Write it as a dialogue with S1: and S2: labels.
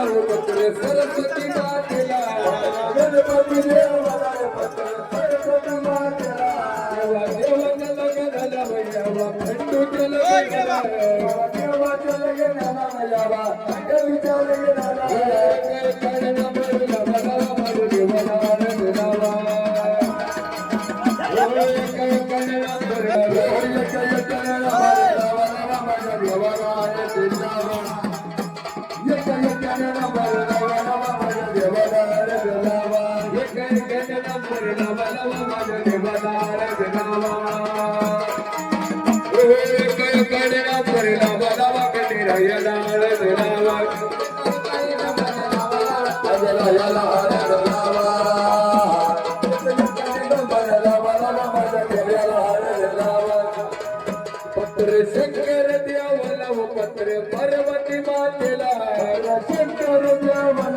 S1: सरस्वती मातेला गणपती देवाला सरस्वती मातेला देवाच्या लग्नाला वैयावा खंडूच्या लग्नाला देवाच्या लग्नाला वैयावा देवीच्या लग्नाला कर्ण बरला बला मारू देवाला आनंदावा कर्ण बरला कर्ण बरला माझ्या देवाला आनंदावा पत्र शंकर देवाला पत्र पार्वती मातेला शंकर देवा